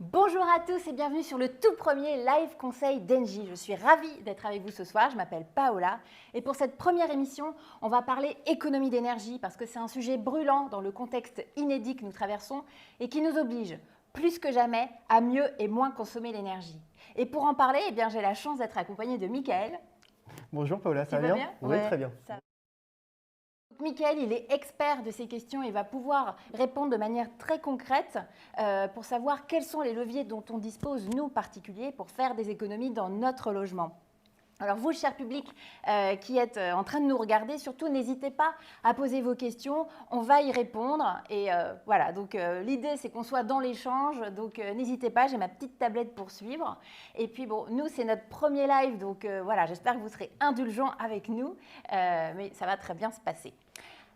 Bonjour à tous et bienvenue sur le tout premier live conseil d'Engie. Je suis ravie d'être avec vous ce soir, je m'appelle Paola et pour cette première émission, on va parler économie d'énergie parce que c'est un sujet brûlant dans le contexte inédit que nous traversons et qui nous oblige plus que jamais à mieux et moins consommer l'énergie. Et pour en parler, j'ai la chance d'être accompagnée de Michael. Bonjour Paola, ça Tu va vas bien? bien? Oui, Ouais, très bien. ça va. Michael, il est expert de ces questions et va pouvoir répondre de manière très concrète pour savoir quels sont les leviers dont on dispose, nous particuliers, pour faire des économies dans notre logement. Alors vous, cher public qui êtes en train de nous regarder, surtout n'hésitez pas à poser vos questions, on va y répondre. Et voilà, donc l'idée c'est qu'on soit dans l'échange, donc n'hésitez pas, j'ai ma petite tablette pour suivre. Et puis bon, nous c'est notre premier live, donc voilà, j'espère que vous serez indulgents avec nous, mais ça va très bien se passer.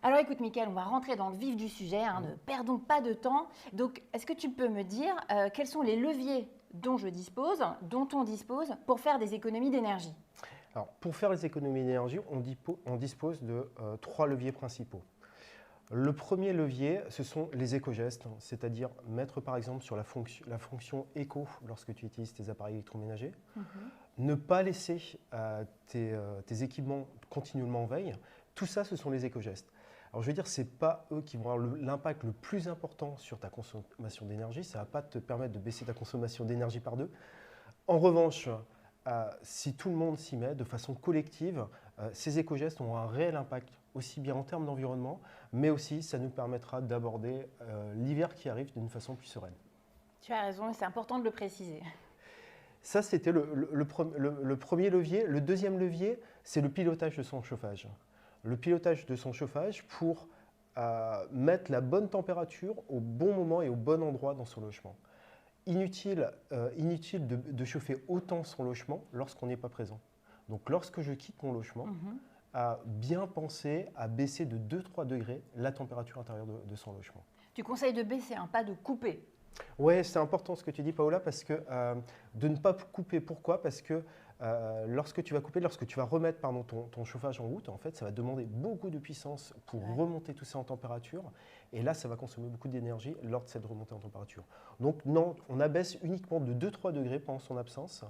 Alors écoute Mickaël, on va rentrer dans le vif du sujet, ne perdons pas de temps. Donc est-ce que tu peux me dire quels sont les leviers dont on dispose pour faire des économies d'énergie? Alors, pour faire les économies d'énergie, on dispose de 3 leviers principaux. Le premier levier, ce sont les éco-gestes, c'est-à-dire mettre par exemple sur la fonction éco lorsque tu utilises tes appareils électroménagers, ne pas laisser tes équipements continuellement en veille. Tout ça, ce sont les éco-gestes. Alors je veux dire, ce n'est pas eux qui vont avoir l'impact le plus important sur ta consommation d'énergie, ça ne va pas te permettre de baisser ta consommation d'énergie par 2. En revanche, si tout le monde s'y met de façon collective, ces éco-gestes ont un réel impact, aussi bien en termes d'environnement, mais aussi ça nous permettra d'aborder l'hiver qui arrive d'une façon plus sereine. Tu as raison, c'est important de le préciser. Ça, c'était le premier levier. Le deuxième levier, c'est le pilotage de son chauffage. Le pilotage de son chauffage pour mettre la bonne température au bon moment et au bon endroit dans son logement. Inutile de chauffer autant son logement lorsqu'on n'est pas présent. Donc lorsque je quitte mon logement, à bien penser à baisser de 2-3 degrés la température intérieure de son logement. Tu conseilles de baisser, pas de couper. Oui, c'est important ce que tu dis, Paola, parce que de ne pas couper. Pourquoi? Parce que lorsque tu vas couper, lorsque tu vas remettre ton chauffage en route, en fait, ça va demander beaucoup de puissance pour remonter tout ça en température. Et là, ça va consommer beaucoup d'énergie lors de cette remontée en température. Donc non, on abaisse uniquement de 2-3 degrés pendant son absence.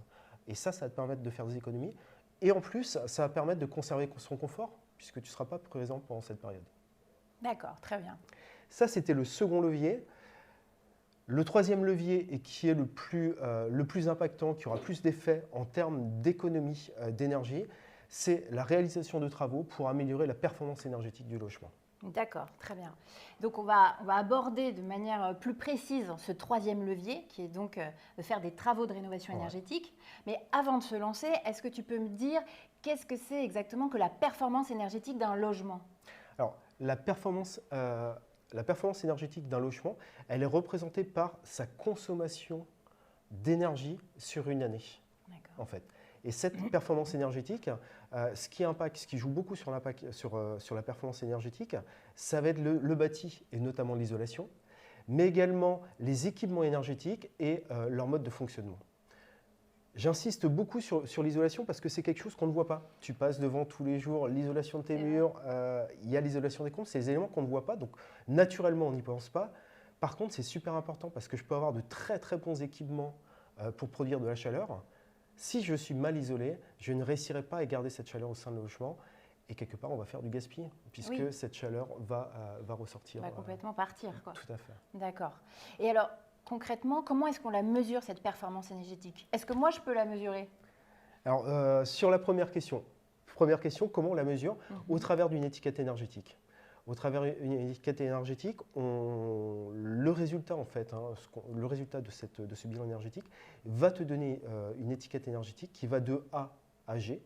Et ça va te permettre de faire des économies. Et en plus, ça va permettre de conserver son confort, puisque tu ne seras pas présent pendant cette période. D'accord, très bien. Ça, c'était le second levier. Le troisième levier, et qui est le plus impactant, qui aura plus d'effet en termes d'économie d'énergie, c'est la réalisation de travaux pour améliorer la performance énergétique du logement. D'accord, très bien. Donc on va aborder de manière plus précise ce troisième levier, qui est donc de faire des travaux de rénovation énergétique. Mais avant de se lancer, est-ce que tu peux me dire qu'est-ce que c'est exactement que la performance énergétique d'un logement? Alors, la performance énergétique d'un logement, elle est représentée par sa consommation d'énergie sur une année, en fait. Et cette performance énergétique, ce qui joue beaucoup sur la performance énergétique, ça va être le bâti et notamment l'isolation, mais également les équipements énergétiques et leur mode de fonctionnement. J'insiste beaucoup sur l'isolation parce que c'est quelque chose qu'on ne voit pas. Tu passes devant tous les jours l'isolation de tes murs, il y a l'isolation des combles, c'est des éléments qu'on ne voit pas, donc naturellement on n'y pense pas. Par contre, c'est super important parce que je peux avoir de très très bons équipements pour produire de la chaleur. Si je suis mal isolé, je ne réussirai pas à garder cette chaleur au sein de logement et quelque part on va faire du gaspillage puisque cette chaleur va ressortir. Va complètement partir, quoi. Tout à fait. D'accord. Et alors, concrètement, comment est-ce qu'on la mesure, cette performance énergétique? Est-ce que moi, je peux la mesurer? Alors, sur la première question, comment on la mesure? Au travers d'une étiquette énergétique. Au travers d'une étiquette énergétique, le résultat, en fait, le résultat de ce bilan énergétique va te donner une étiquette énergétique qui va de A à G.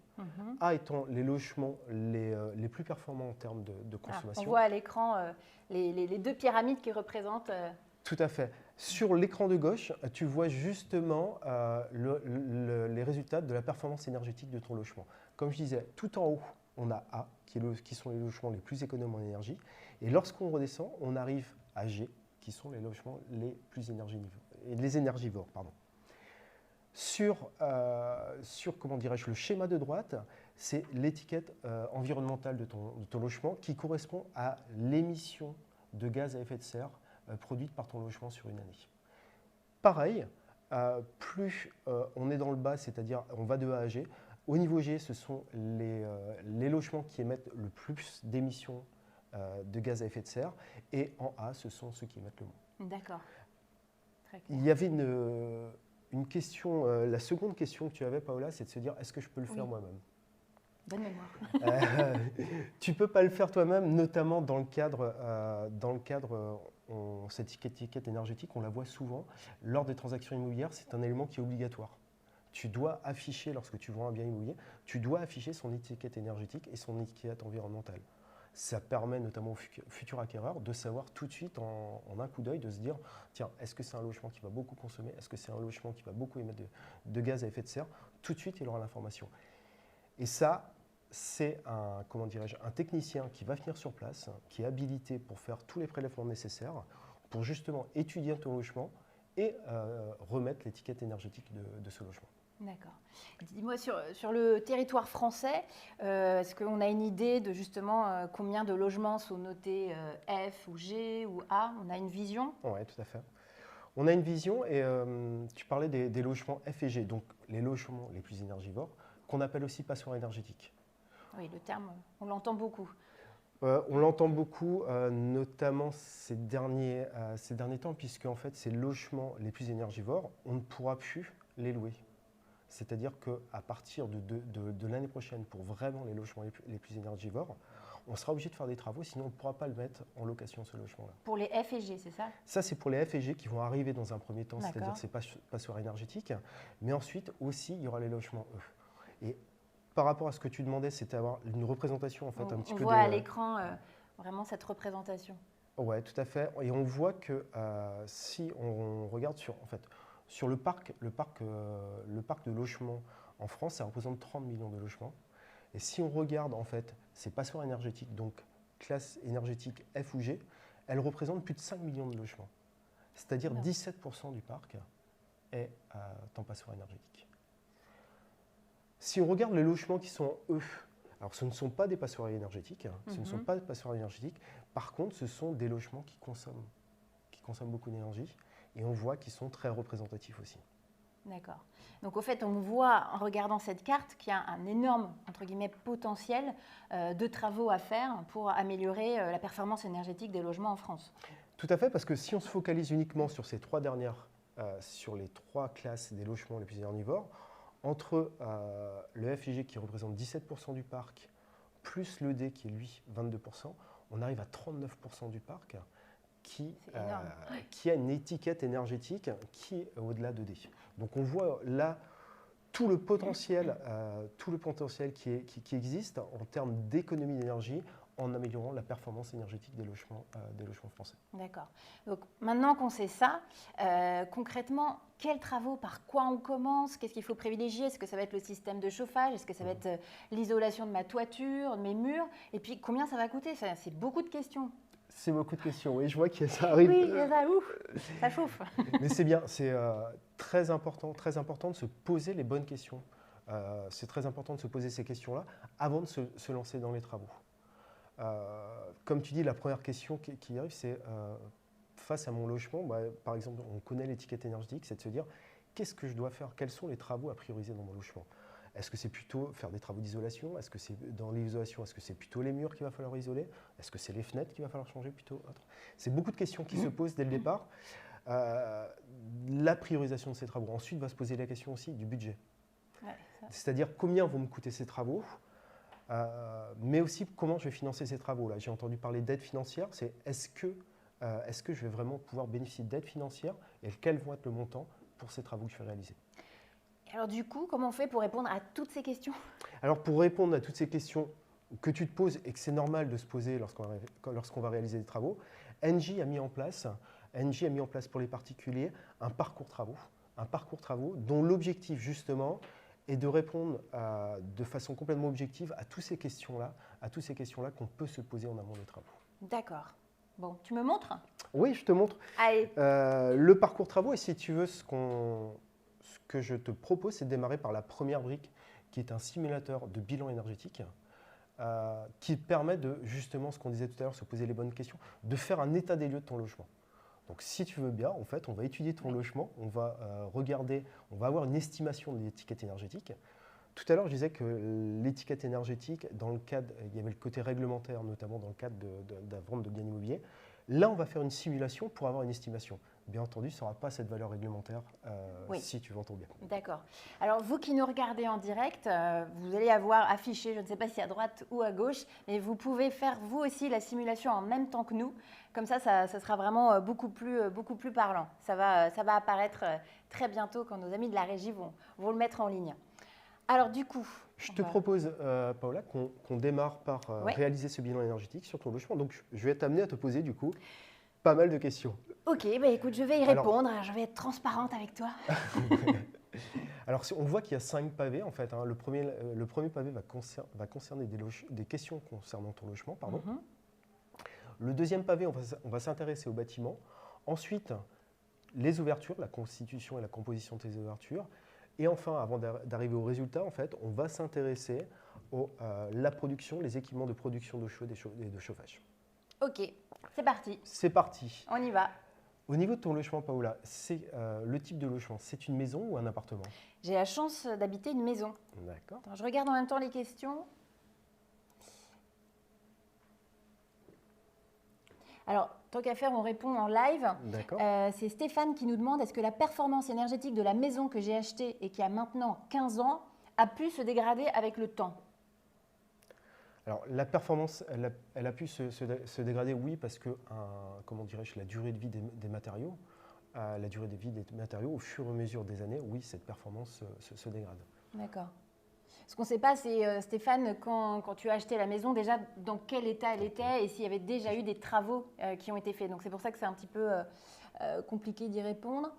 A étant les logements les plus performants en termes de consommation. On voit à l'écran les deux pyramides qui représentent… Tout à fait. Sur l'écran de gauche, tu vois justement les résultats de la performance énergétique de ton logement. Comme je disais, tout en haut, on a A, qui sont les logements les plus économes en énergie. Et lorsqu'on redescend, on arrive à G, qui sont les logements les plus énergivores. Sur comment dirais-je, le schéma de droite, c'est l'étiquette environnementale de ton logement qui correspond à l'émission de gaz à effet de serre produite par ton logement sur une année. pareil, plus on est dans le bas, c'est-à-dire on va de A à G. Au niveau G, ce sont les logements qui émettent le plus d'émissions de gaz à effet de serre. Et en A, ce sont ceux qui émettent le moins. D'accord. Il y avait une question, la seconde question que tu avais, Paola, c'est de se dire, est-ce que je peux le faire moi-même? Bonne mémoire. Tu ne peux pas le faire toi-même, notamment dans le cadre, cette étiquette énergétique, on la voit souvent lors des transactions immobilières, c'est un élément qui est obligatoire. Tu dois afficher, lorsque tu vends un bien immobilier, tu dois afficher son étiquette énergétique et son étiquette environnementale. Ça permet notamment aux futurs acquéreurs de savoir tout de suite, en un coup d'œil, de se dire, tiens, est-ce que c'est un logement qui va beaucoup consommer? Est-ce que c'est un logement qui va beaucoup émettre de gaz à effet de serre? Tout de suite, il aura l'information. Et ça, c'est un technicien qui va venir sur place, qui est habilité pour faire tous les prélèvements nécessaires, pour justement étudier ton logement et remettre l'étiquette énergétique de ce logement. D'accord. Dis-moi, sur le territoire français, est-ce qu'on a une idée de justement combien de logements sont notés F ou G ou A? On a une vision? Oui, tout à fait. On a une vision et tu parlais des logements F et G, donc les logements les plus énergivores, qu'on appelle aussi passoires énergétiques. Oui, le terme, on l'entend beaucoup. On l'entend beaucoup, notamment ces derniers temps, puisque en fait, ces logements les plus énergivores, on ne pourra plus les louer. C'est-à-dire qu'à partir de l'année prochaine, pour vraiment les logements les plus énergivores, on sera obligé de faire des travaux, sinon on ne pourra pas le mettre en location, ce logement-là. Pour les F et G, c'est ça? Ça, c'est pour les F et G qui vont arriver dans un premier temps, D'accord. c'est-à-dire ces passoires énergétiques. Mais ensuite, aussi, il y aura les logements E. Et par rapport à ce que tu demandais, c'était avoir une représentation, en fait, un petit peu. On voit à l'écran vraiment cette représentation. Oui, tout à fait. Et on voit que si on regarde sur le parc de logements en France, ça représente 30 millions de logements. Et si on regarde en fait ces passoires énergétiques, donc classe énergétique F ou G, elles représentent plus de 5 millions de logements. C'est-à-dire 17% du parc est en passoire énergétique. Si on regarde les logements qui sont en E, alors ce ne sont pas des passoires énergétiques, ce ne sont pas des passoires énergétiques. Par contre, ce sont des logements qui consomment beaucoup d'énergie et on voit qu'ils sont très représentatifs aussi. D'accord. Donc au fait, on voit en regardant cette carte qu'il y a un énorme, entre guillemets, potentiel de travaux à faire pour améliorer la performance énergétique des logements en France. Tout à fait, parce que si on se focalise uniquement sur ces sur les trois classes des logements les plus énergivores, entre le F et G qui représente 17% du parc, plus le D qui est lui 22%, on arrive à 39% du parc qui a une étiquette énergétique qui est au-delà de D. Donc on voit là tout le potentiel qui existe en termes d'économie d'énergie en améliorant la performance énergétique des logements français. D'accord. Donc maintenant qu'on sait ça, concrètement, quels travaux, par quoi on commence? Qu'est-ce qu'il faut privilégier? Est-ce que ça va être le système de chauffage? Est-ce que ça va être l'isolation de ma toiture, de mes murs? Et puis combien ça va coûter? C'est beaucoup de questions. C'est beaucoup de questions, oui, je vois que ça arrive. Oui, ça chauffe. Mais c'est bien, c'est très important de se poser les bonnes questions. C'est très important de se poser ces questions-là avant de se lancer dans les travaux. Comme tu dis, la première question qui arrive, c'est face à mon logement, par exemple, on connaît l'étiquette énergétique, c'est de se dire qu'est-ce que je dois faire? Quels sont les travaux à prioriser dans mon logement? Est-ce que c'est plutôt faire des travaux d'isolation? Est-ce que c'est dans l'isolation, est-ce que c'est plutôt les murs qu'il va falloir isoler? Est-ce que c'est les fenêtres qu'il va falloir changer plutôt? C'est beaucoup de questions qui se posent dès le départ. La priorisation de ces travaux. Ensuite va se poser la question aussi du budget. Ouais, c'est-à-dire combien vont me coûter ces travaux, mais aussi comment je vais financer ces travaux. Là, j'ai entendu parler d'aide financière. C'est est-ce que je vais vraiment pouvoir bénéficier d'aide financière et quels vont être le montant pour ces travaux que je vais réaliser? Alors du coup, comment on fait pour répondre à toutes ces questions? Alors pour répondre à toutes ces questions que tu te poses et que c'est normal de se poser lorsqu'on va réaliser des travaux, Engie a mis en place pour les particuliers un parcours travaux dont l'objectif justement est de répondre de façon complètement objective à toutes ces questions-là qu'on peut se poser en amont des travaux. D'accord. Bon, tu me montres? Oui, je te montre. Allez. Le parcours travaux, et si tu veux, ce que je te propose, c'est de démarrer par la première brique, qui est un simulateur de bilan énergétique, qui permet de, justement, ce qu'on disait tout à l'heure, se poser les bonnes questions, de faire un état des lieux de ton logement. Donc, si tu veux bien, en fait, on va étudier ton logement, on va regarder, on va avoir une estimation de l'étiquette énergétique. Tout à l'heure, je disais que l'étiquette énergétique, dans le cadre, il y avait le côté réglementaire, notamment dans le cadre de la vente de biens immobiliers. Là, on va faire une simulation pour avoir une estimation. Bien entendu, ça n'aura pas cette valeur réglementaire si tu vends ton bien. D'accord. Alors, vous qui nous regardez en direct, vous allez avoir affiché, je ne sais pas si à droite ou à gauche, mais vous pouvez faire vous aussi la simulation en même temps que nous. Comme ça sera vraiment beaucoup plus parlant. Ça va apparaître très bientôt quand nos amis de la régie vont le mettre en ligne. Alors, du coup… Je te propose, Paola, qu'on démarre par réaliser ce bilan énergétique sur ton logement. Donc, je vais t'amener à te poser, du coup, pas mal de questions. Ok, bah écoute, je vais y répondre. Alors, je vais être transparente avec toi. Alors, on voit qu'il y a 5 pavés, en fait. Hein. Le premier pavé va concerner des questions concernant ton logement. Pardon. Le deuxième pavé, on va s'intéresser au bâtiment. Ensuite, les ouvertures, la constitution et la composition de tes ouvertures. Et enfin, avant d'arriver au résultat, en fait, on va s'intéresser à la production, les équipements de production d'eau chaude et de chauffage. Ok, c'est parti. C'est parti. On y va. Au niveau de ton logement, Paola, le type de logement, c'est une maison ou un appartement? J'ai la chance d'habiter une maison. D'accord. Attends, je regarde en même temps les questions. Alors, tant qu'à faire, on répond en live. D'accord. C'est Stéphane qui nous demande, est-ce que la performance énergétique de la maison que j'ai achetée et qui a maintenant 15 ans a pu se dégrader avec le temps? Alors, la performance, elle a pu se dégrader, oui, parce que, comment dirais-je, la durée de vie des matériaux, au fur et à mesure des années, oui, cette performance se dégrade. D'accord. Ce qu'on ne sait pas, c'est, Stéphane, quand tu as acheté la maison, déjà dans quel état elle était et s'il y avait déjà eu des travaux qui ont été faits. Donc, c'est pour ça que c'est un petit peu compliqué d'y répondre.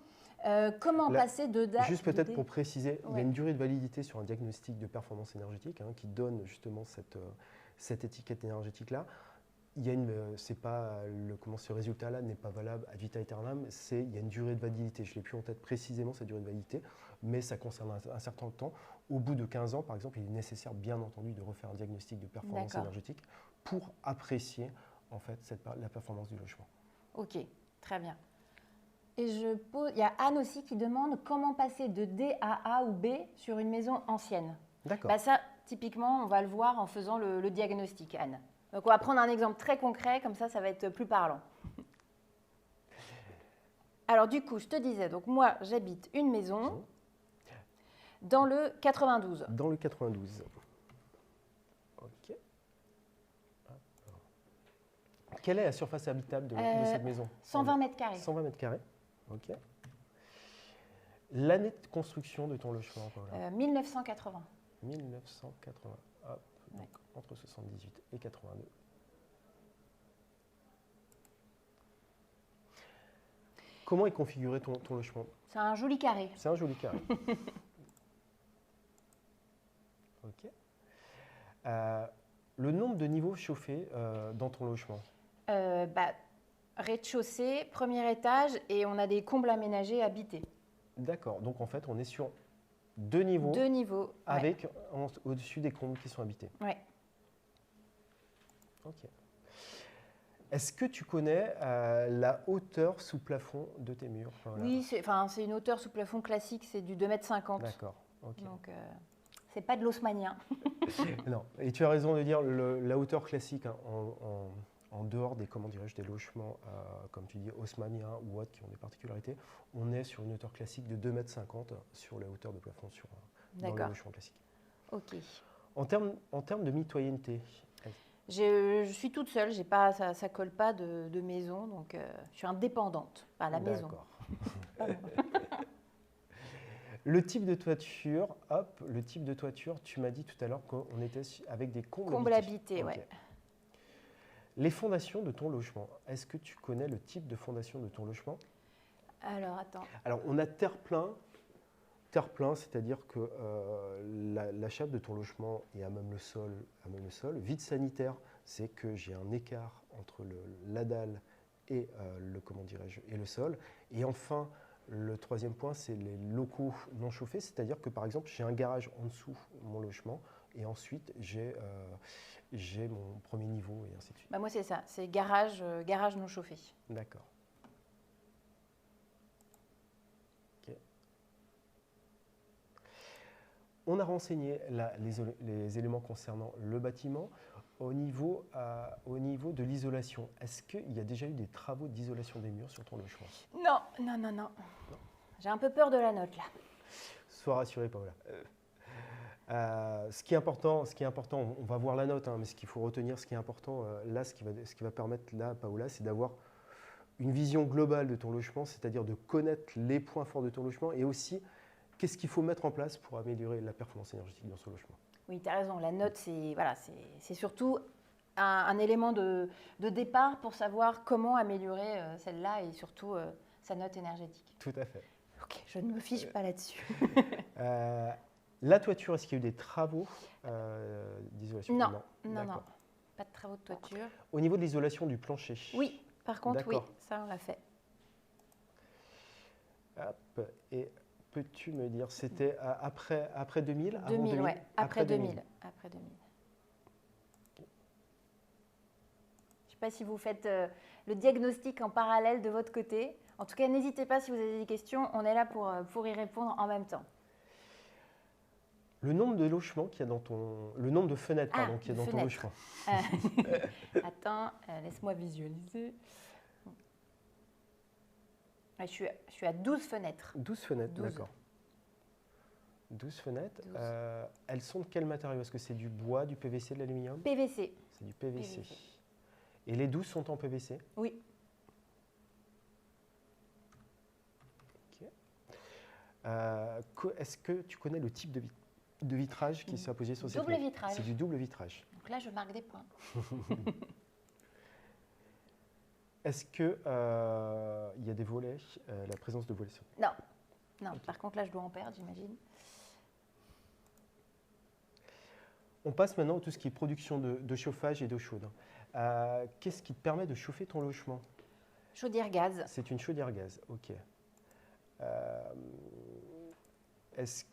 Comment passer de date… Juste peut-être pour préciser, il y a une durée de validité sur un diagnostic de performance énergétique qui donne justement cette étiquette énergétique-là. Ce résultat-là n'est pas valable ad vitam aeternam, il y a une durée de validité. Je ne l'ai plus en tête précisément, cette durée de validité, mais ça concerne un certain temps. Au bout de 15 ans, par exemple, il est nécessaire, bien entendu, de refaire un diagnostic de performance énergétique pour apprécier en fait, la performance du logement. Ok, très bien. Et il y a Anne aussi qui demande comment passer de D à A ou B sur une maison ancienne. D'accord. Bah ça, typiquement, on va le voir en faisant le diagnostic, Anne. Donc, on va prendre un exemple très concret, comme ça va être plus parlant. Alors, du coup, je te disais, donc moi, j'habite une maison dans le 92. Dans le 92. Ok. Quelle est la surface habitable de cette maison? 120 mètres carrés. 120 mètres carrés. Ok. L'année de construction de ton logement, Paola? 1980. 1980. Hop, donc entre 78 et 82. Comment est configuré ton logement? C'est un joli carré. C'est un joli carré. Ok. Le nombre de niveaux chauffés dans ton logement? Rez-de-chaussée, premier étage, et on a des combles aménagés habités. D'accord. Donc en fait, on est sur 2 niveaux. 2 niveaux. Avec au-dessus des combles qui sont habités. Oui. Ok. Est-ce que tu connais la hauteur sous plafond de tes murs? Oui, c'est une hauteur sous plafond classique, c'est du 2,50 m. D'accord. Ok. Donc, c'est pas de l'haussmannien. Non. Et tu as raison de dire la hauteur classique en dehors des, des logements, comme tu dis, haussmanniens ou autres qui ont des particularités, on est sur une hauteur classique de 2,50 m sur la hauteur de plafond dans le logement classique. Ok. En termes de mitoyenneté, je suis toute seule, ça ne colle pas de maison, donc je suis indépendante par la maison. D'accord. Le type de toiture, tu m'as dit tout à l'heure qu'on était avec des combles habités. Okay. Ouais. Les fondations de ton logement, est-ce que tu connais le type de fondation de ton logement? Alors, attends. Alors, on a terre-plein. Terre-plein, c'est-à-dire que la chape de ton logement est à même le sol. Vide sanitaire, c'est que j'ai un écart entre la dalle et le sol. Et enfin, le troisième point, c'est les locaux non chauffés, c'est-à-dire que par exemple, j'ai un garage en dessous de mon logement et ensuite j'ai mon premier niveau et ainsi de suite. Moi, c'est ça, c'est garage non chauffé. D'accord. On a renseigné les éléments concernant le bâtiment. Au niveau de l'isolation, est-ce qu'il y a déjà eu des travaux d'isolation des murs sur ton logement? Non. J'ai un peu peur de la note, là. Sois rassuré, Paola. Ce qui est important, on va voir la note, hein, mais ce qu'il faut retenir, ce qui est important, là, ce qui va permettre, là, Paola, c'est d'avoir une vision globale de ton logement, c'est-à-dire de connaître les points forts de ton logement et aussi qu'est-ce qu'il faut mettre en place pour améliorer la performance énergétique dans son logement. Oui, tu as raison. La note, c'est surtout un élément de départ pour savoir comment améliorer celle-là et surtout sa note énergétique. Tout à fait. Ok, je ne me fiche pas là-dessus. La toiture, est-ce qu'il y a eu des travaux d'isolation? Non. Pas de travaux de toiture. Au niveau de l'isolation du plancher? Oui, par contre, oui, ça on l'a fait. Hop, et peux-tu me dire, c'était après 2000? 2000, oui, après 2000. Après 2000. Je ne sais pas si vous faites le diagnostic en parallèle de votre côté. En tout cas, n'hésitez pas si vous avez des questions, on est là pour y répondre en même temps. Le nombre de logements qu'il y a dans ton... Le nombre de fenêtres, qu'il y a dans ton logement. Attends, laisse-moi visualiser. Je suis à 12 fenêtres. 12 fenêtres, d'accord. 12 fenêtres. 12. Elles sont de quel matériau? Est-ce que c'est du bois, du PVC, de l'aluminium? PVC. C'est du PVC. Et les 12 sont en PVC? Oui. Est-ce que tu connais le type de vitrage qui s'est apposé sur cette double vitrage? C'est du double vitrage. Donc là, je marque des points. Est-ce qu'il y a des volets, la présence de volets? Non. Okay. Par contre, là, je dois en perdre, j'imagine. On passe maintenant à tout ce qui est production de chauffage et d'eau chaude. Qu'est-ce qui te permet de chauffer ton logement? Chaudière gaz. C'est une chaudière gaz, ok. Est-ce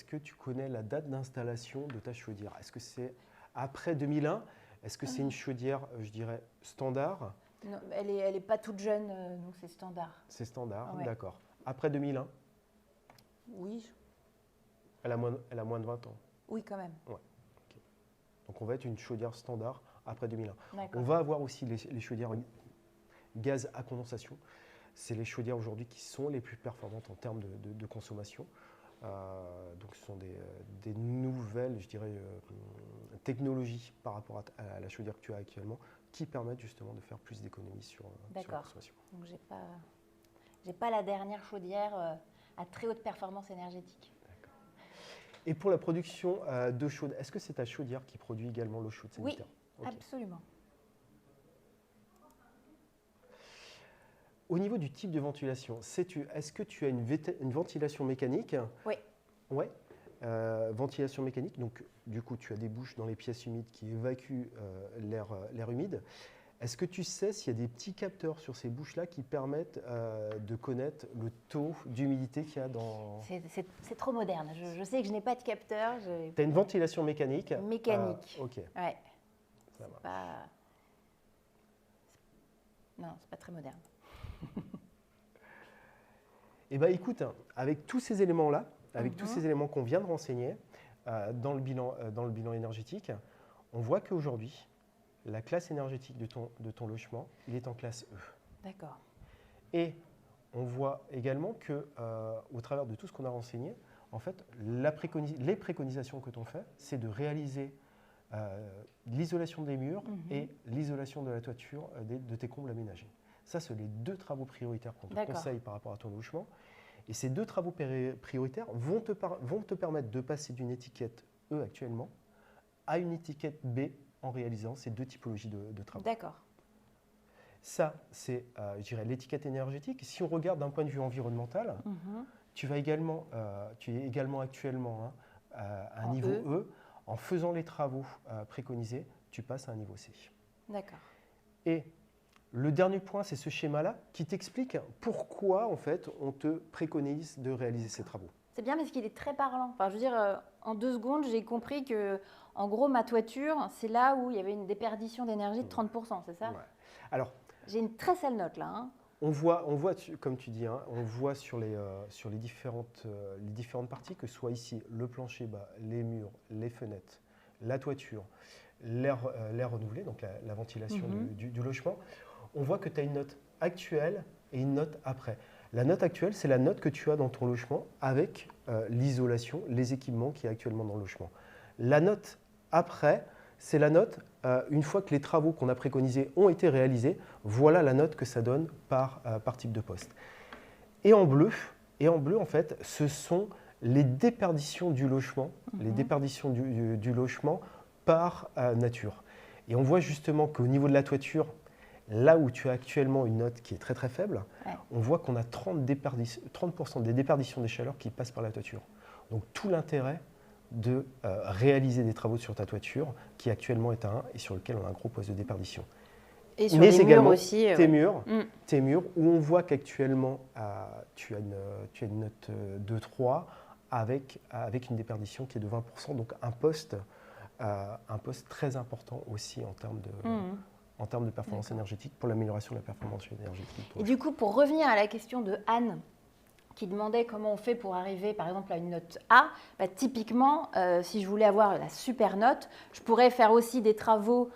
que tu connais la date d'installation de ta chaudière? Est-ce que c'est après 2001? Est-ce que c'est une chaudière, je dirais, standard? Non, elle est pas toute jeune, donc c'est standard. C'est standard, ouais. D'accord. Après 2001? Oui. Elle a moins de 20 ans? Oui, quand même. Ouais. Okay. Donc on va être une chaudière standard après 2001. On va avoir aussi les chaudières gaz à condensation. C'est les chaudières aujourd'hui qui sont les plus performantes en termes de consommation. Donc ce sont des nouvelles, je dirais, technologies par rapport à la chaudière que tu as actuellement qui permettent justement de faire plus d'économies sur la consommation. Donc j'ai pas la dernière chaudière à très haute performance énergétique. Et pour la production d'eau chaude, est-ce que c'est ta chaudière qui produit également l'eau chaude sanitaire? Oui, okay. Absolument. Au niveau du type de ventilation, est-ce que tu as une ventilation mécanique? Oui. Ouais. Ventilation mécanique, donc du coup tu as des bouches dans les pièces humides qui évacuent l'air humide. Est-ce que tu sais s'il y a des petits capteurs sur ces bouches-là qui permettent de connaître le taux d'humidité qu'il y a dans... C'est trop moderne. Je sais que je n'ai pas de capteur. Tu as une ventilation mécanique? Mécanique. Ok. Ouais. Ça marche. Non, c'est pas très moderne. Eh bien écoute, avec tous ces éléments-là, avec tous ces éléments qu'on vient de renseigner dans le bilan énergétique, on voit qu'aujourd'hui, la classe énergétique de ton logement, il est en classe E. D'accord. Et on voit également qu'au travers de tout ce qu'on a renseigné, en fait, les préconisations que l'on fait, c'est de réaliser l'isolation des murs et l'isolation de la toiture de tes combles aménagés. Ça, c'est les 2 travaux prioritaires qu'on te conseille par rapport à ton logement. Et ces 2 travaux prioritaires vont te permettre de passer d'une étiquette E actuellement à une étiquette B en réalisant ces 2 typologies de travaux. D'accord. Ça, c'est, je dirais, l'étiquette énergétique. Si on regarde d'un point de vue environnemental, tu es également actuellement à un niveau E. En faisant les travaux préconisés, tu passes à un niveau C. D'accord. Et le dernier point, c'est ce schéma-là qui t'explique pourquoi, en fait, on te préconise de réaliser ces travaux. C'est bien parce qu'il est très parlant. Enfin, je veux dire, en 2 secondes, j'ai compris que, en gros, ma toiture, c'est là où il y avait une déperdition d'énergie de 30%, c'est ça? Ouais. Alors, j'ai une très sale note là. Hein. On voit, comme tu dis, hein, on voit sur les différentes parties, que ce soit ici le plancher bas, les murs, les fenêtres, la toiture, l'air renouvelé, donc la ventilation du logement, on voit que tu as une note actuelle et une note après. La note actuelle, c'est la note que tu as dans ton logement avec l'isolation, les équipements qui est actuellement dans le logement. La note après, c'est la note, une fois que les travaux qu'on a préconisés ont été réalisés, voilà la note que ça donne par type de poste. Et en bleu, en fait, ce sont les déperditions du logement, les déperditions du logement par nature. Et on voit justement qu'au niveau de la toiture, là où tu as actuellement une note qui est très très faible, on voit qu'on a 30% des déperditions des chaleurs qui passent par la toiture. Donc tout l'intérêt de réaliser des travaux sur ta toiture, qui actuellement est à 1 et sur lequel on a un gros poste de déperdition. Et sur les murs aussi. Tes murs, où on voit qu'actuellement, tu as une note de 3 avec une déperdition qui est de 20%, donc un poste très important aussi en termes de performance énergétique, pour l'amélioration de la performance énergétique. Et du coup, pour revenir à la question de Anne, qui demandait comment on fait pour arriver par exemple à une note A, typiquement, si je voulais avoir la super note, je pourrais faire aussi des travaux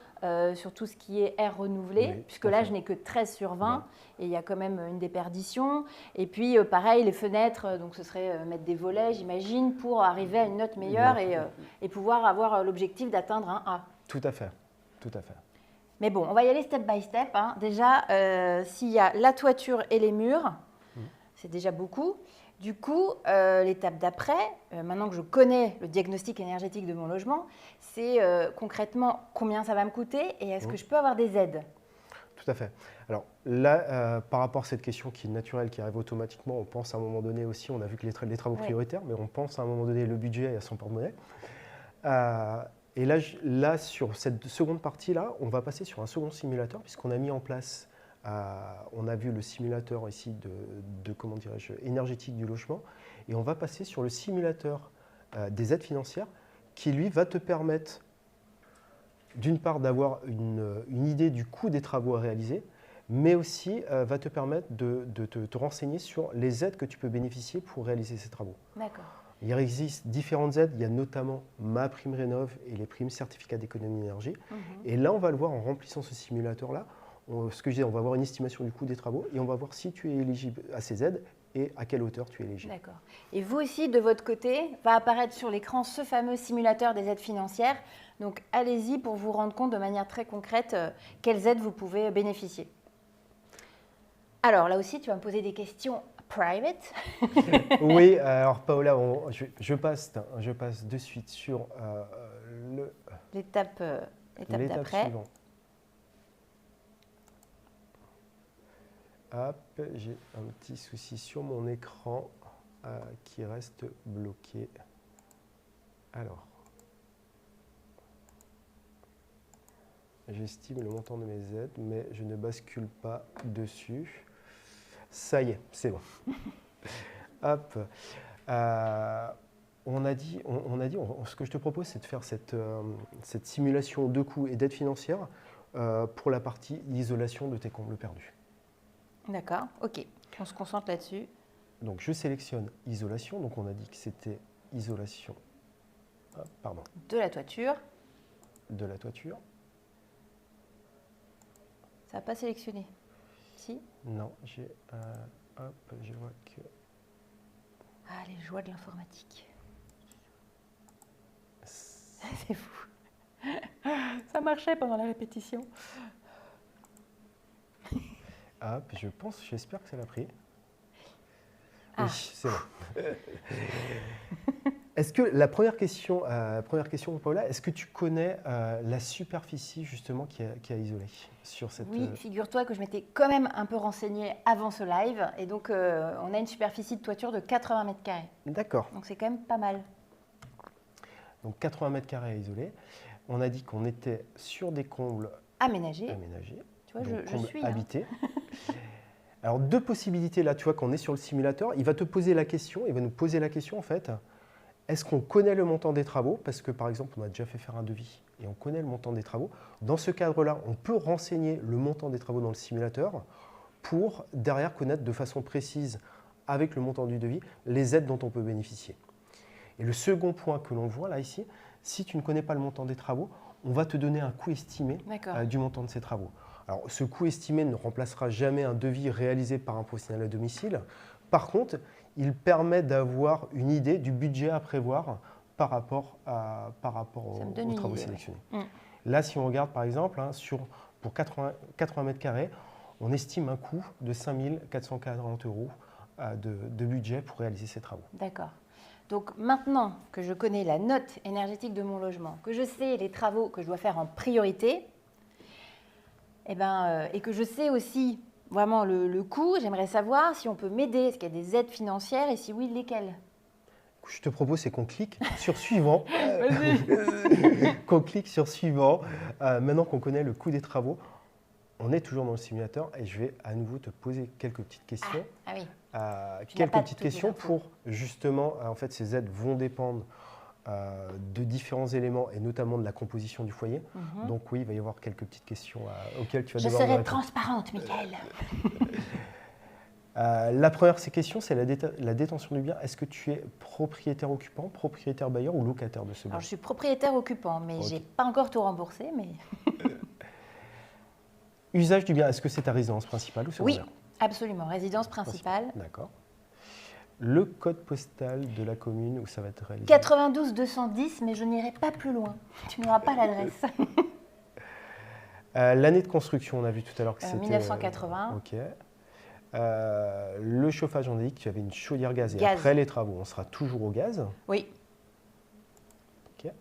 sur tout ce qui est air renouvelé, puisque là je n'ai que 13 sur 20 et il y a quand même une déperdition. Et puis pareil, les fenêtres, donc ce serait mettre des volets, j'imagine, pour arriver à une note meilleure et pouvoir avoir l'objectif d'atteindre un A. Tout à fait, tout à fait. Mais bon, on va y aller step by step. Hein. Déjà, s'il y a la toiture et les murs, c'est déjà beaucoup. Du coup, l'étape d'après, maintenant que je connais le diagnostic énergétique de mon logement, c'est concrètement combien ça va me coûter et est-ce que je peux avoir des aides? Tout à fait. Alors là, par rapport à cette question qui est naturelle, qui arrive automatiquement, on pense à un moment donné aussi, on a vu que les travaux prioritaires, mais on pense à un moment donné le budget à son porte-monnaie. Et là, sur cette seconde partie-là, on va passer sur un second simulateur, puisqu'on a mis en place... on a vu le simulateur ici de comment dirais-je, énergétique du logement, et on va passer sur le simulateur des aides financières qui, lui, va te permettre d'une part d'avoir une idée du coût des travaux à réaliser, mais aussi va te permettre de te renseigner sur les aides que tu peux bénéficier pour réaliser ces travaux. D'accord. Il existe différentes aides, il y a notamment MaPrimeRénov' et les primes certificats d'économie d'énergie. Et là, on va le voir en remplissant ce simulateur-là. Ce que je disais, on va avoir une estimation du coût des travaux et on va voir si tu es éligible à ces aides et à quelle hauteur tu es éligible. D'accord. Et vous aussi, de votre côté, va apparaître sur l'écran ce fameux simulateur des aides financières. Donc, allez-y pour vous rendre compte de manière très concrète quelles aides vous pouvez bénéficier. Alors, là aussi, tu vas me poser des questions private. Oui, alors Paola, je passe de suite sur l'étape d'après. Suivante. Hop, j'ai un petit souci sur mon écran qui reste bloqué. Alors, j'estime le montant de mes aides, mais je ne bascule pas dessus. Ça y est, c'est bon. Hop. On a dit, ce que je te propose, c'est de faire cette simulation de coûts et d'aides financières pour la partie isolation de tes combles perdus. D'accord, ok. On se concentre là-dessus. Donc, je sélectionne isolation. Donc, on a dit que c'était isolation de la toiture. De la toiture. Ça n'a pas sélectionné. Si? Non, je vois que... Ah, les joies de l'informatique. C'est fou. Ça marchait pendant la répétition. Hop, j'espère que ça l'a pris. Ah. Oui, c'est bon. Est-ce que la première question, Paola, est-ce que tu connais la superficie justement qui a isolé sur cette... Oui, figure-toi que je m'étais quand même un peu renseignée avant ce live. Et donc, on a une superficie de toiture de 80 mètres carrés. D'accord. Donc, c'est quand même pas mal. Donc, 80 mètres carrés isolés. On a dit qu'on était sur des combles aménagés. Tu vois, je suis habités. Alors, deux possibilités là, tu vois, qu'on est sur le simulateur. Il va nous poser la question en fait. Est-ce qu'on connaît le montant des travaux? Parce que par exemple, on a déjà fait faire un devis et on connaît le montant des travaux. Dans ce cadre-là, on peut renseigner le montant des travaux dans le simulateur pour derrière connaître de façon précise, avec le montant du devis, les aides dont on peut bénéficier. Et le second point que l'on voit là ici, si tu ne connais pas le montant des travaux, on va te donner un coût estimé du montant de ces travaux. Alors, ce coût estimé ne remplacera jamais un devis réalisé par un professionnel à domicile. Par contre, il permet d'avoir une idée du budget à prévoir par rapport aux travaux sélectionnés. Ouais. Là, si on regarde par exemple, pour 80 mètres carrés, on estime un coût de 5 440 € de budget pour réaliser ces travaux. D'accord. Donc maintenant que je connais la note énergétique de mon logement, que je sais les travaux que je dois faire en priorité, et que je sais aussi vraiment le coût, j'aimerais savoir si on peut m'aider, est-ce qu'il y a des aides financières et si oui, lesquelles? Je te propose, c'est qu'on clique sur suivant. Qu'on clique sur suivant. Maintenant qu'on connaît le coût des travaux, on est toujours dans le simulateur et je vais à nouveau te poser quelques petites questions. Quelques petites questions pour justement, en fait, ces aides vont dépendre de différents éléments et notamment de la composition du foyer. Donc oui, il va y avoir quelques petites questions auxquelles tu vas devoir répondre. Je serai transparente, Michael. La première de ces questions, c'est la détention du bien. Est-ce que tu es propriétaire occupant, propriétaire bailleur ou locataire de ce bien? Alors, je suis propriétaire occupant, mais je n'ai pas encore tout remboursé. Mais... Usage du bien, est-ce que c'est ta résidence principale ou secondaire? Oui, absolument, résidence principale. D'accord. Le code postal de la commune où ça va être réalisé? 92 210, mais je n'irai pas plus loin. Tu n'auras pas l'adresse. L'année de construction, on a vu tout à l'heure que c'était… 1980. Ok. Le chauffage, on a dit que tu avais une chaudière gaz. Et après les travaux, on sera toujours au gaz? Oui. Ok.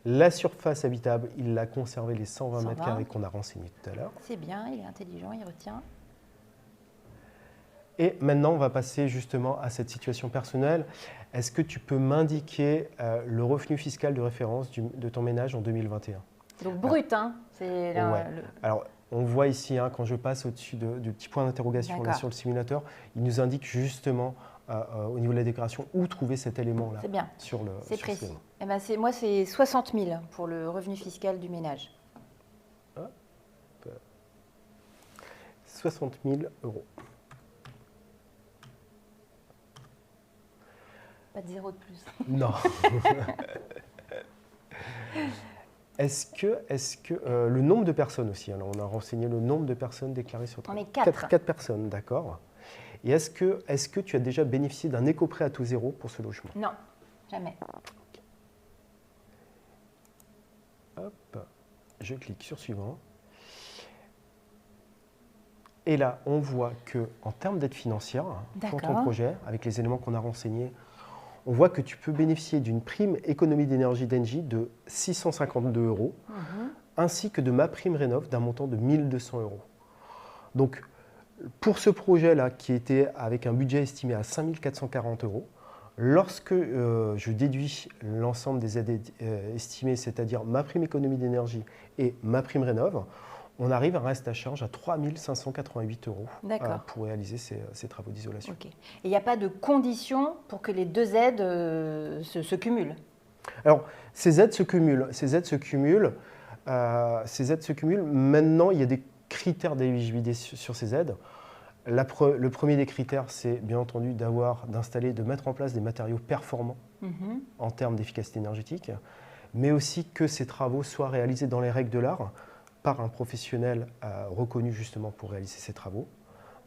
La surface habitable, il a conservé les 120 mètres carrés qu'on a renseignés tout à l'heure. C'est bien, il est intelligent, il retient. Et maintenant, on va passer justement à cette situation personnelle. Est-ce que tu peux m'indiquer le revenu fiscal de référence de ton ménage en 2021? Donc brut, hein? C'est Alors, on voit ici, quand je passe au-dessus du petit point d'interrogation là sur le simulateur, il nous indique justement au niveau de la déclaration où trouver cet élément-là. C'est bien, c'est précis. Moi, c'est 60 000 pour le revenu fiscal du ménage. Hop. 60 000 €. Pas de zéro de plus. Non. Est-ce que le nombre de personnes aussi, alors on a renseigné le nombre de personnes déclarées sur travail. On est 4. 4 personnes, d'accord. Et est-ce que tu as déjà bénéficié d'un éco-prêt à taux zéro pour ce logement? Non, jamais. Okay. Hop, je clique sur suivant. Et là, on voit qu'en termes d'aide financière, pour ton projet, avec les éléments qu'on a renseignés, on voit que tu peux bénéficier d'une prime économie d'énergie d'Engie de 652 €, ainsi que de ma prime rénov d'un montant de 1 200 €. Donc, pour ce projet-là, qui était avec un budget estimé à 5 440 €, lorsque je déduis l'ensemble des aides estimées, c'est-à-dire ma prime économie d'énergie et ma prime rénov, on arrive à un reste à charge à 3 588 € pour réaliser ces travaux d'isolation. Okay. Et il n'y a pas de condition pour que les deux aides se cumulent? Alors, ces aides se cumulent. Maintenant, il y a des critères d'éligibilité sur ces aides. Le premier des critères, c'est bien entendu de mettre en place des matériaux performants en termes d'efficacité énergétique, mais aussi que ces travaux soient réalisés dans les règles de l'art, par un professionnel reconnu justement pour réaliser ces travaux.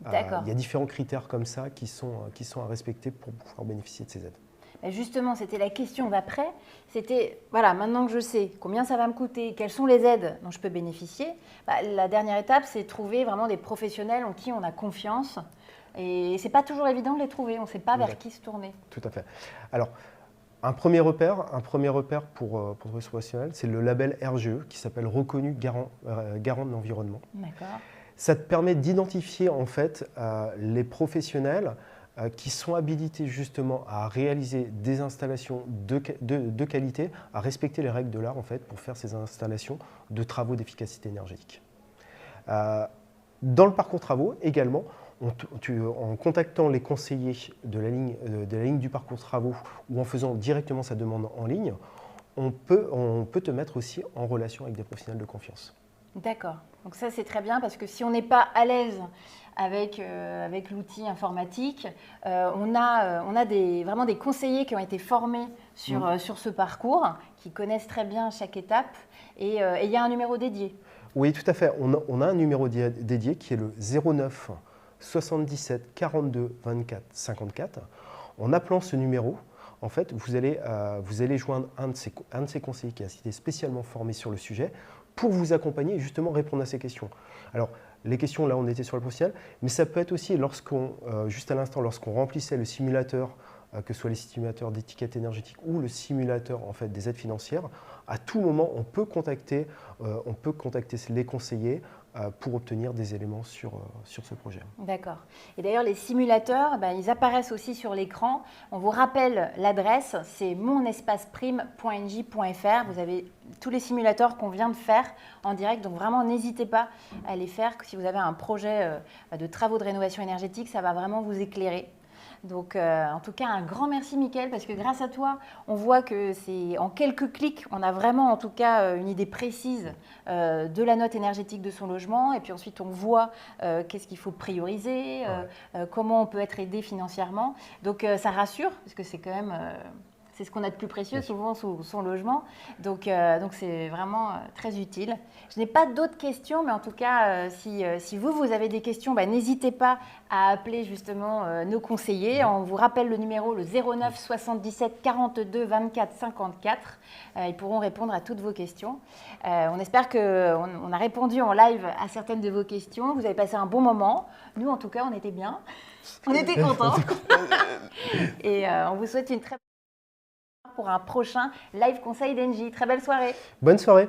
Il y a différents critères comme ça qui sont à respecter pour pouvoir bénéficier de ces aides. Et justement, c'était la question d'après. C'était, voilà, maintenant que je sais combien ça va me coûter, quelles sont les aides dont je peux bénéficier, la dernière étape, c'est de trouver vraiment des professionnels en qui on a confiance. Et ce n'est pas toujours évident de les trouver, on ne sait pas vers qui se tourner. Tout à fait. Alors, un premier repère pour trouver ce professionnel, c'est le label RGE qui s'appelle Reconnu garant de l'environnement. D'accord. Ça te permet d'identifier en fait les professionnels qui sont habilités justement à réaliser des installations de qualité, à respecter les règles de l'art en fait pour faire ces installations de travaux d'efficacité énergétique. Dans le parcours travaux également, en contactant les conseillers de la ligne du parcours travaux ou en faisant directement sa demande en ligne, on peut te mettre aussi en relation avec des professionnels de confiance. D'accord. Donc ça, c'est très bien parce que si on n'est pas à l'aise avec l'outil informatique, on a vraiment des conseillers qui ont été formés sur ce parcours, qui connaissent très bien chaque étape et il y a un numéro dédié. Oui, tout à fait. On a un numéro dédié qui est le 09 77 42 24 54. En appelant ce numéro, en fait, vous allez joindre un de ces conseillers qui a été spécialement formé sur le sujet pour vous accompagner et justement répondre à ces questions. Alors, les questions, là, on était sur le potentiel, mais ça peut être aussi juste à l'instant, lorsqu'on remplissait le simulateur, que ce soit les simulateurs d'étiquette énergétique ou le simulateur en fait, des aides financières, à tout moment, on peut contacter les conseillers pour obtenir des éléments sur ce projet. D'accord. Et d'ailleurs, les simulateurs, ils apparaissent aussi sur l'écran. On vous rappelle l'adresse, c'est monespaceprime.nj.fr. Vous avez tous les simulateurs qu'on vient de faire en direct, donc vraiment n'hésitez pas à les faire. Si vous avez un projet de travaux de rénovation énergétique, ça va vraiment vous éclairer. Donc, en tout cas, un grand merci, Mickaël, parce que grâce à toi, on voit que c'est en quelques clics, on a vraiment, en tout cas, une idée précise de la note énergétique de son logement. Et puis ensuite, on voit qu'est-ce qu'il faut prioriser, comment on peut être aidé financièrement. Donc, ça rassure, parce que c'est quand même... c'est ce qu'on a de plus précieux souvent sous son logement. Donc c'est vraiment très utile. Je n'ai pas d'autres questions, mais en tout cas, si vous avez des questions, n'hésitez pas à appeler justement nos conseillers. On vous rappelle le numéro, le 09 77 42 24 54. Ils pourront répondre à toutes vos questions. On espère qu'on a répondu en live à certaines de vos questions. Vous avez passé un bon moment. Nous, en tout cas, on était bien. On était contents. Et on vous souhaite une très bonne pour un prochain live conseil d'Engie. Très belle soirée. Bonne soirée.